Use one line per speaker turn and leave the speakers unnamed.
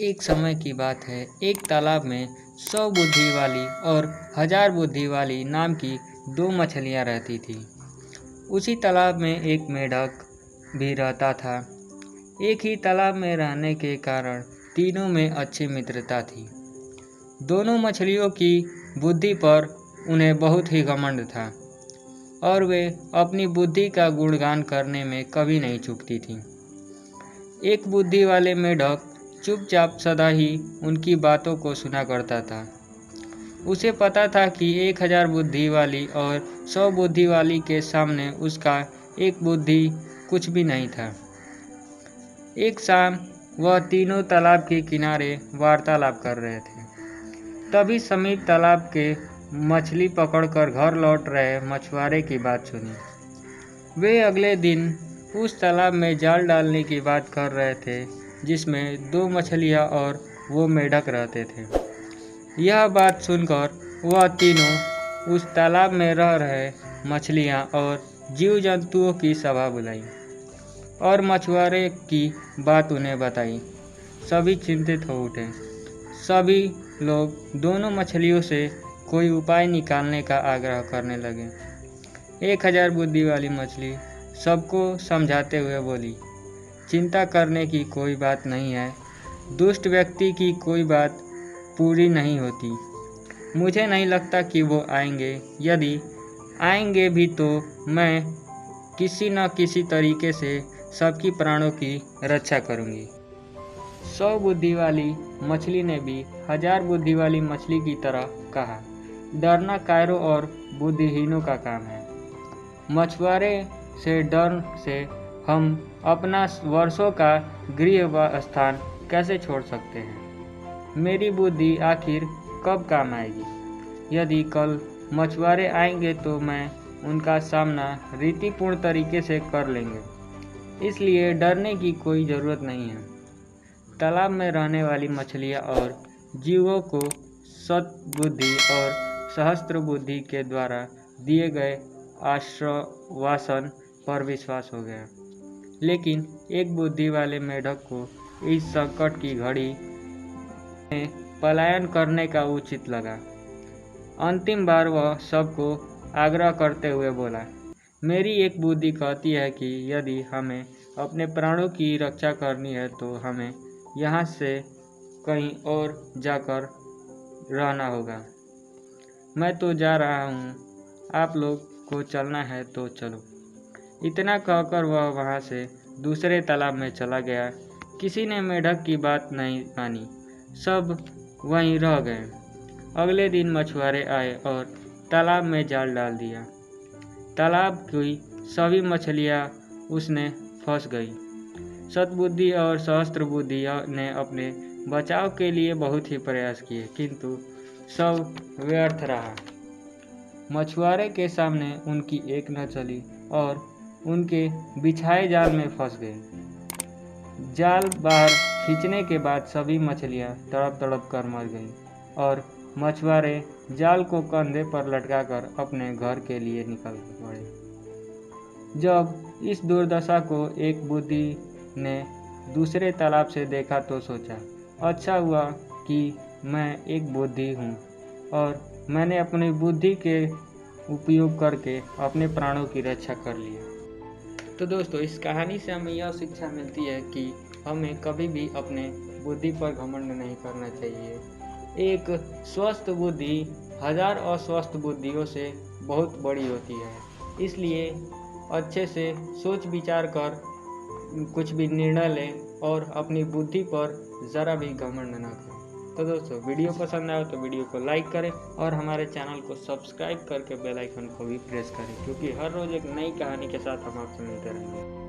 एक समय की बात है। एक तालाब में 100 बुद्धि वाली और 1000 बुद्धि वाली नाम की दो मछलियां रहती थी। उसी तालाब में एक मेढक भी रहता था। एक ही तालाब में रहने के कारण तीनों में अच्छी मित्रता थी। दोनों मछलियों की बुद्धि पर उन्हें बहुत ही घमंड था और वे अपनी बुद्धि का गुणगान करने में कभी नहीं चूकती थीं। एक बुद्धि वाले मेढक चुपचाप सदा ही उनकी बातों को सुना करता था। उसे पता था कि 1000 बुद्धि वाली और 100 बुद्धि वाली के सामने उसका एक बुद्धि कुछ भी नहीं था। एक शाम वह तीनों तालाब के किनारे वार्तालाप कर रहे थे। तभी समीप तालाब के मछली पकड़कर घर लौट रहे मछुआरे की बात सुनी। वे अगले दिन उस तालाब में जाल डालने की बात कर रहे थे जिसमें 2 मछलियां और वो मेढक रहते थे। यह बात सुनकर वह तीनों उस तालाब में रह रहे मछलियां और जीव जंतुओं की सभा बुलाई और मछुआरे की बात उन्हें बताई। सभी चिंतित हो उठे। सभी लोग दोनों मछलियों से कोई उपाय निकालने का आग्रह करने लगे। 1000 बुद्धि वाली मछली सबको समझाते हुए बोली, चिंता करने की कोई बात नहीं है। दुष्ट व्यक्ति की कोई बात पूरी नहीं होती। मुझे नहीं लगता कि वो आएंगे। यदि आएंगे भी तो मैं किसी न किसी तरीके से सबकी प्राणों की रक्षा करूंगी। 100 बुद्धि वाली मछली ने भी 1000 बुद्धि वाली मछली की तरह कहा, डरना कायरों और बुद्धिहीनों का काम है। मछुआरे से डर से हम अपना वर्षों का गृह स्थान कैसे छोड़ सकते हैं। मेरी बुद्धि आखिर कब काम आएगी। यदि कल मछुआरे आएंगे तो मैं उनका सामना रीतिपूर्ण तरीके से कर लेंगे। इसलिए डरने की कोई ज़रूरत नहीं है। तालाब में रहने वाली मछलियाँ और जीवों को सद्बुद्धि और सहस्त्र बुद्धि के द्वारा दिए गए आश्वासन पर विश्वास हो गया। लेकिन एक बुद्धि वाले मेढक को इस संकट की घड़ी में पलायन करने का उचित लगा। अंतिम बार वह सबको आग्रह करते हुए बोला, मेरी एक बुद्धि कहती है कि यदि हमें अपने प्राणों की रक्षा करनी है तो हमें यहाँ से कहीं और जाकर रहना होगा। मैं तो जा रहा हूँ, आप लोग को चलना है तो चलो। इतना कहकर वह वहाँ से दूसरे तालाब में चला गया। किसी ने मेढक की बात नहीं मानी। सब वहीं रह गए। अगले दिन मछुआरे आए और तालाब में जाल डाल दिया। तालाब की सभी मछलियाँ उसने फंस गई। सद्बुद्धि और सहस्त्र बुद्धि ने अपने बचाव के लिए बहुत ही प्रयास किए, किंतु सब व्यर्थ रहा। मछुआरे के सामने उनकी एक न चली और उनके बिछाए जाल में फंस गए। जाल बाहर खींचने के बाद सभी मछलियां तड़प तड़प कर मर गईं और मछुआरे जाल को कंधे पर लटकाकर अपने घर के लिए निकल पड़े। जब इस दुर्दशा को एक बुद्धि ने दूसरे तालाब से देखा तो सोचा, अच्छा हुआ कि मैं एक बुद्धि हूँ और मैंने अपनी बुद्धि के उपयोग करके अपने प्राणों की रक्षा कर लिया। तो दोस्तों, इस कहानी से हमें यह शिक्षा मिलती है कि हमें कभी भी अपने बुद्धि पर घमंड नहीं करना चाहिए। एक स्वस्थ बुद्धि 1000 अस्वस्थ बुद्धियों से बहुत बड़ी होती है। इसलिए अच्छे से सोच विचार कर कुछ भी निर्णय लें और अपनी बुद्धि पर ज़रा भी घमंड न करें। तो दोस्तों, वीडियो पसंद आए तो वीडियो को लाइक करें और हमारे चैनल को सब्सक्राइब करके बेल आइकन को भी प्रेस करें, क्योंकि हर रोज़ एक नई कहानी के साथ हम आपसे मिलते रहेंगे।